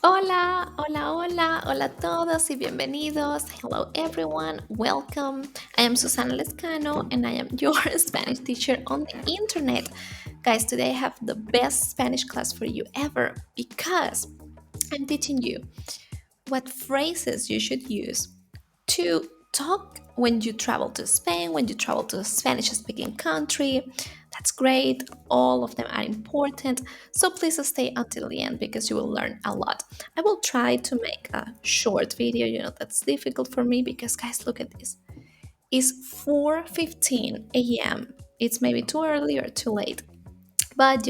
Hola, hola, hola, hola a todos y bienvenidos. Hello everyone, welcome. I am Susana Lescano and I am your Spanish teacher on the internet. Guys, today I have the best Spanish class for you ever because I'm teaching you what phrases you should use to talk when you travel to Spain, when you travel to a Spanish speaking country. That's great. All of them are important. So please stay until the end because you will learn a lot. I will try to make a short video. That's difficult for me because guys, look at this. It's 4:15 a.m. It's maybe too early or too late. But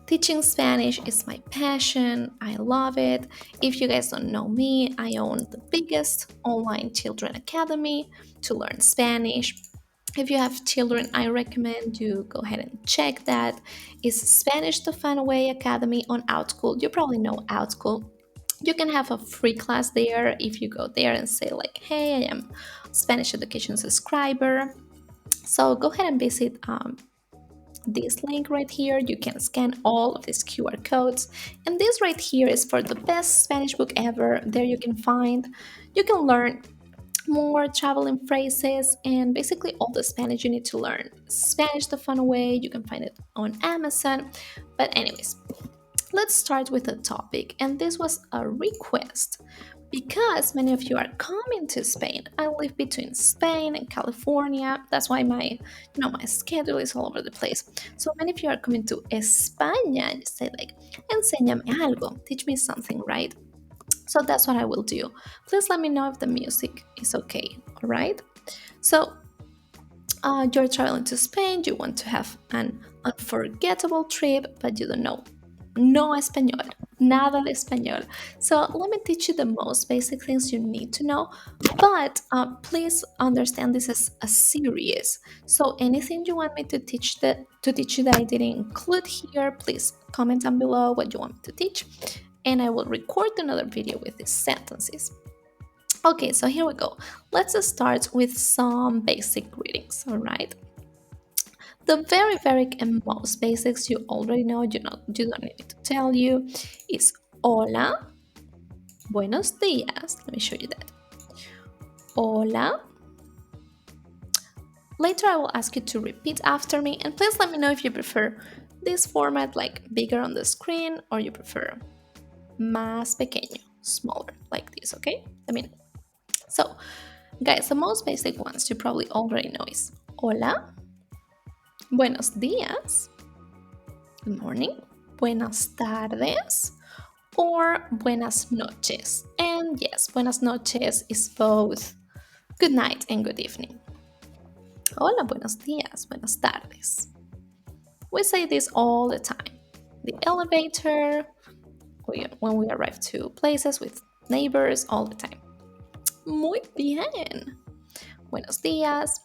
teaching Spanish is my passion. I love it. If you guys don't know me, I own the biggest online children academy to learn Spanish. If you have children, I recommend you go ahead and check that. It's Spanish the Fun Way Academy on Outschool. You probably know Outschool. You can have a free class there if you go there and say like, "Hey, I am Spanish.Education subscriber." So go ahead and visit this link right here. You can scan all of these QR codes, and this right here is for the best Spanish book ever. There you can learn more traveling phrases and basically all the Spanish you need to learn. Spanish the Fun Way, you can find it on Amazon. But anyways, let's start with the topic, and this was a request because many of you are coming to Spain. I live between Spain and California. That's why my schedule is all over the place. So many of you are coming to España and you say like, enséñame algo, teach me something, right? So that's what I will do. Please let me know if the music is okay, all right? So you're traveling to Spain, you want to have an unforgettable trip, but you don't know no español, nada de español. So let me teach you the most basic things you need to know. But please understand this is a series. So anything you want me to teach you that I didn't include here, please comment down below what you want me to teach, and I will record another video with these sentences. Okay, so here we go. Let's start with some basic greetings. All right. The very, very and most basics you already know, you don't need me to tell you, is hola, buenos días. Let me show you that. Hola. Later, I will ask you to repeat after me, and please let me know if you prefer this format, like bigger on the screen, or you prefer más pequeño, smaller, like this, okay? Let me know. So, guys, the most basic ones you probably already know is hola, buenos días, good morning, buenas tardes, or buenas noches. And yes, buenas noches is both good night and good evening. Hola, buenos días, buenas tardes. We say this all the time. The elevator, when we arrive to places with neighbors, all the time. Muy bien. Buenos días.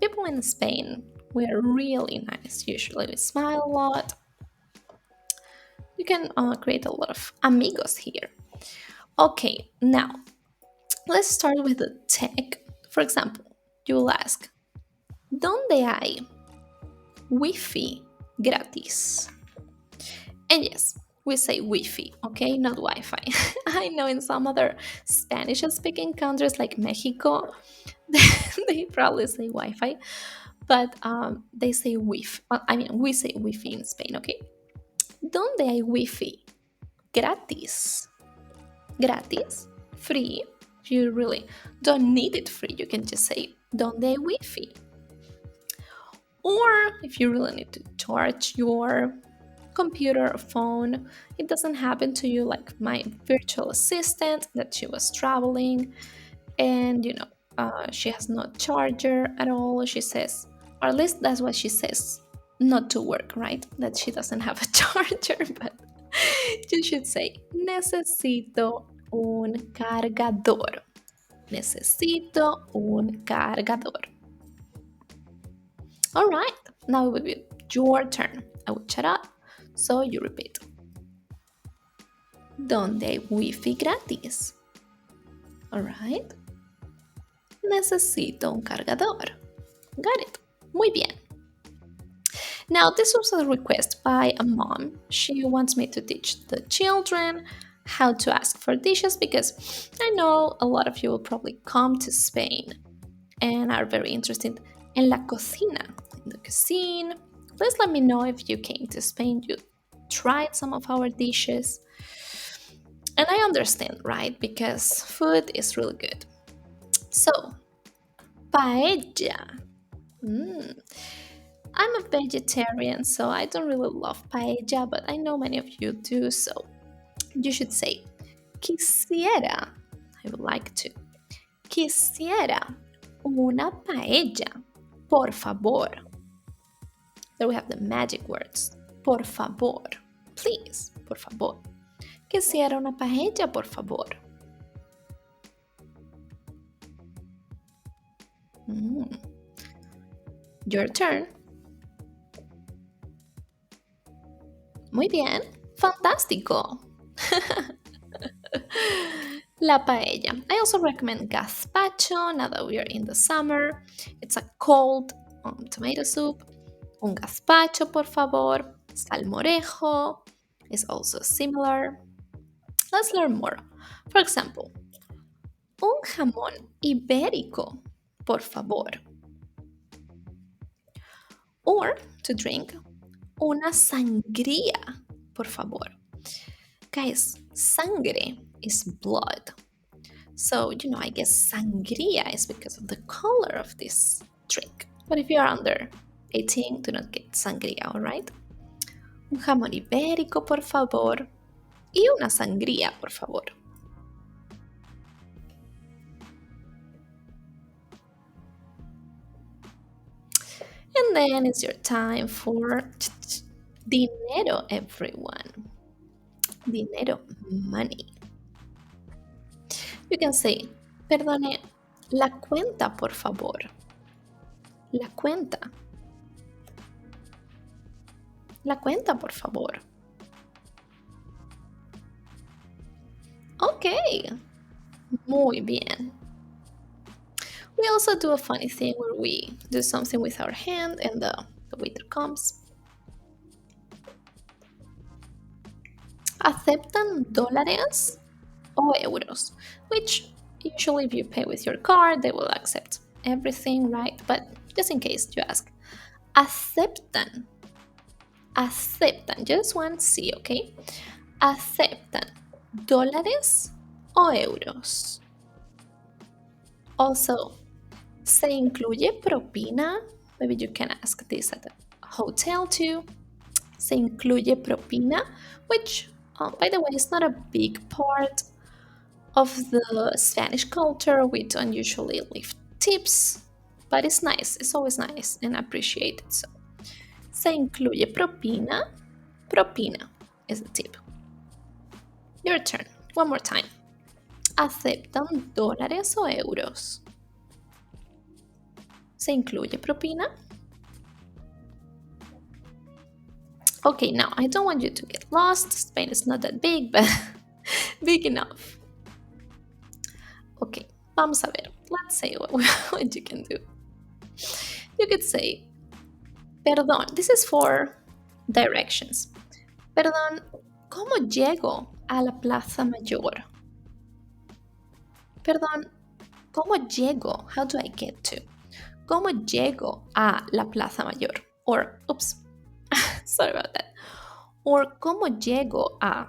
People in Spain, we are really nice. Usually we smile a lot. You can create a lot of amigos here. Okay, now let's start with the tech. For example, you will ask, ¿Dónde hay Wi-Fi gratis? And yes, we say Wi-Fi, okay, not Wi-Fi. I know in some other Spanish-speaking countries like Mexico, they probably say Wi-Fi, but they say Wi-Fi. I mean, we say Wi-Fi in Spain, okay? ¿Dónde hay Wi-Fi gratis? Gratis, free. You really don't need it free. You can just say "Donde hay Wi-Fi?" Or if you really need to charge your computer or phone, it doesn't happen to you like my virtual assistant that she was traveling and she has no charger at all. She says, or at least that's what she says, not to work, right? That she doesn't have a charger, but you should say necesito un cargador. Necesito un cargador. All right, now it will be your turn. I will shut up, so you repeat. ¿Dónde hay wifi gratis? All right. Necesito un cargador. Got it. Muy bien. Now, this was a request by a mom. She wants me to teach the children how to ask for dishes, because I know a lot of you will probably come to Spain and are very interested in la cocina, in the cuisine. Please let me know if you came to Spain, you tried some of our dishes. And I understand, right? Because food is really good. So, paella. Mm. I'm a vegetarian, so I don't really love paella, but I know many of you do, so you should say quisiera. I would like to. Quisiera una paella, por favor. There we have the magic words. Por favor. Please, por favor. Quisiera una paella, por favor. Mm. Your turn. Muy bien. Fantástico. La paella. I also recommend gazpacho now that we are in the summer. It's a cold tomato soup. Un gazpacho, por favor. Salmorejo is also similar. Let's learn more. For example, un jamón ibérico, por favor. Or to drink, una sangría, por favor. Guys, sangre is blood. So, I guess sangría is because of the color of this drink. But if you are under 18, do not get sangría, alright? Un jamón ibérico, por favor. Y una sangría, por favor. And then it's your time for dinero, everyone. Dinero, money. You can say, perdone, la cuenta, por favor. La cuenta. La cuenta, por favor. Okay. Muy bien. We also do a funny thing where we do something with our hand and the waiter comes. ¿Aceptan dólares o euros? Which usually if you pay with your card, they will accept everything, right? But just in case you ask, ¿aceptan? Aceptan, just one C, okay? ¿Aceptan dólares o euros? Also, ¿se incluye propina? Maybe you can ask this at the hotel too. ¿Se incluye propina? Which, by the way, is not a big part of the Spanish culture. We don't usually leave tips, but it's nice. It's always nice and appreciated. So, ¿se incluye propina? Propina is the tip. Your turn. One more time. ¿Aceptan dólares o euros? ¿Se incluye propina? Okay, now I don't want you to get lost. Spain is not that big, but big enough. Okay, vamos a ver. Let's say what you can do. You could say, perdón, this is for directions. Perdón, ¿cómo llego a la Plaza Mayor? Perdón, ¿cómo llego? How do I get to? ¿Cómo llego a la Plaza Mayor? Or, oops, sorry about that. Or, ¿cómo llego a?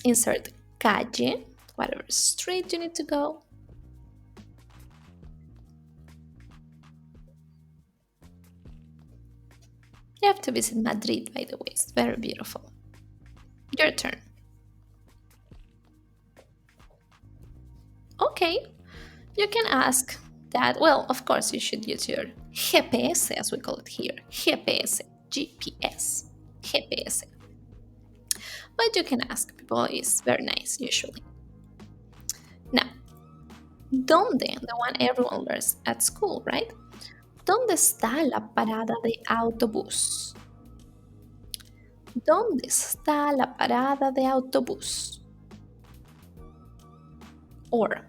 Insert calle, whatever street you need to go. You have to visit Madrid, by the way. It's very beautiful. Your turn. Okay, you can ask that. Well, of course, you should use your GPS, as we call it here. GPS, GPS, GPS. But you can ask people, it's very nice, usually. Now, ¿dónde? The one everyone learns at school, right? ¿Dónde está la parada de autobús? ¿Dónde está la parada de autobús? Or,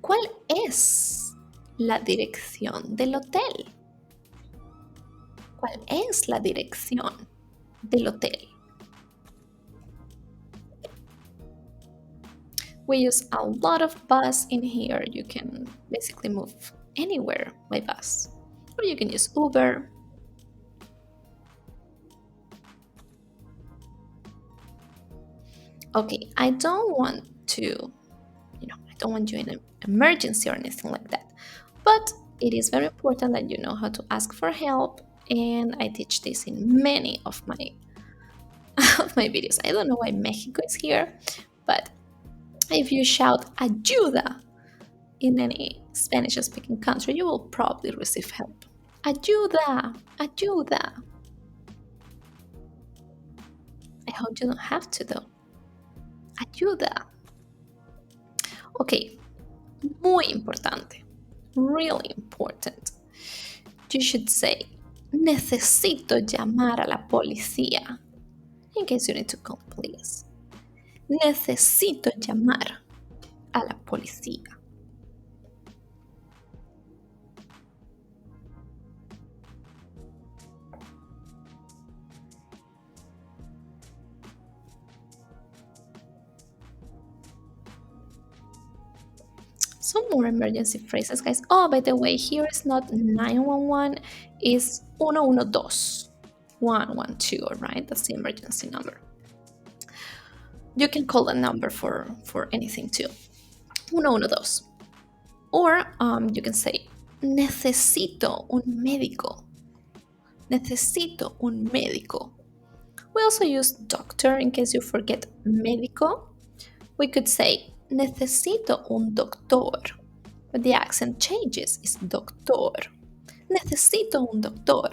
¿cuál es la dirección del hotel? ¿Cuál es la dirección del hotel? We use a lot of bus in here. You can basically move anywhere by bus, or you can use Uber. Okay, I don't want to, I don't want you in an emergency or anything like that. But it is very important that you know how to ask for help, and I teach this in many of my of my videos. I don't know why Mexico is here, but if you shout ayuda in any Spanish speaking country, you will probably receive help. Ayuda, ayuda. I hope you don't have to though. Ayuda. Okay, muy importante. Really important. You should say, necesito llamar a la policía. In case you need to call police. Necesito llamar a la policía. Some more emergency phrases, guys. Oh, by the way, here is not 911, it's 112. 112, right? That's the emergency number. You can call that number for anything too. 112. Or you can say, necesito un médico. Necesito un médico. We also use doctor in case you forget médico. We could say, necesito un doctor. But the accent changes, it's doctor. Necesito un doctor.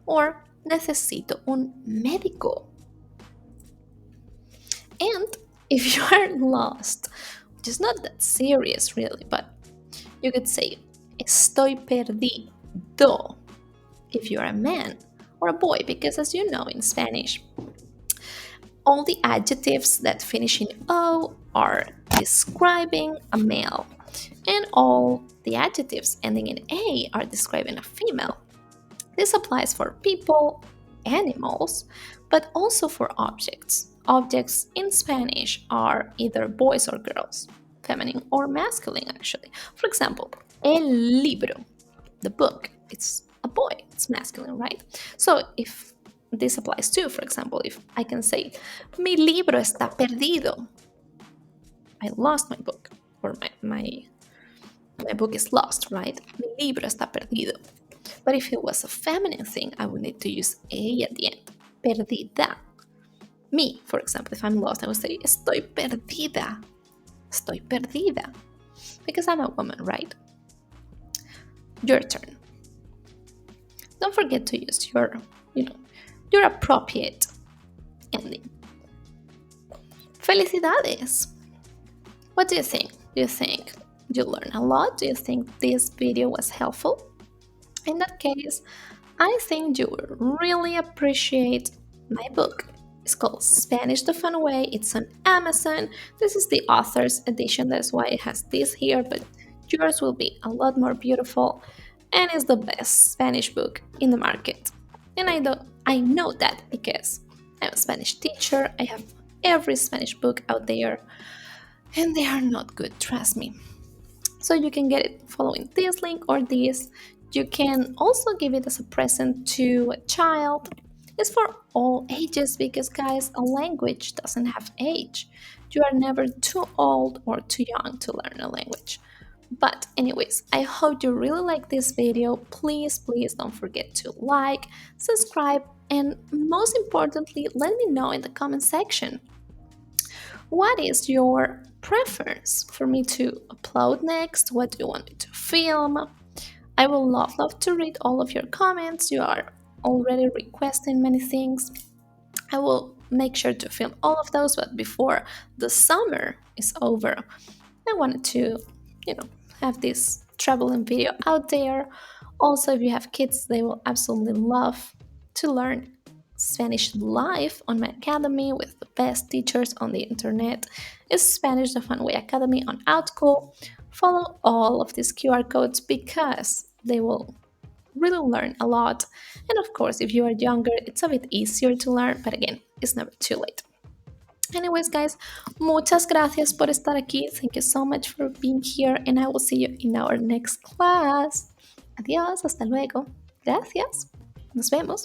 Or necesito un médico. And if you are lost, which is not that serious really, but you could say, estoy perdido if you're a man or a boy, because as you know in Spanish, all the adjectives that finish in O are describing a male, and all the adjectives ending in A are describing a female. This applies for people, animals, but also for objects. Objects in Spanish are either boys or girls, feminine or masculine, actually. For example, el libro, the book, it's a boy, it's masculine, right? So if this applies too, for example, if I can say, mi libro está perdido, I lost my book, or my book is lost, right? Mi libro está perdido. But if it was a feminine thing, I would need to use a at the end. Perdida. Me, for example, if I'm lost, I would say, estoy perdida. Estoy perdida. Because I'm a woman, right? Your turn. Don't forget to use your appropriate ending. Felicidades. What do you think? Do you think you learned a lot? Do you think this video was helpful? In that case, I think you will really appreciate my book. It's called Spanish the Fun Way. It's on Amazon. This is the author's edition. That's why it has this here, but yours will be a lot more beautiful, and it's the best Spanish book in the market. And I know that because I'm a Spanish teacher. I have every Spanish book out there, and they are not good, trust me. So you can get it following this link or this. You can also give it as a present to a child. It's for all ages because, guys, a language doesn't have age. You are never too old or too young to learn a language. But anyways, I hope you really like this video. Please don't forget to like, subscribe, and most importantly, let me know in the comment section. What is your preference for me to upload next? What do you want me to film? I will love to read all of your comments. You are already requesting many things. I will make sure to film all of those, but before the summer is over, I wanted to, have this traveling video out there. Also, if you have kids, they will absolutely love to learn Spanish live on my academy with the best teachers on the internet. It's Spanish the Fun Way Academy on Outcool. Follow all of these QR codes because they will really learn a lot. And of course, if you are younger, it's a bit easier to learn, but again, it's never too late. Anyways, guys, muchas gracias por estar aquí. Thank you so much for being here, and I will see you in our next class. Adiós, hasta luego. Gracias. Nos vemos.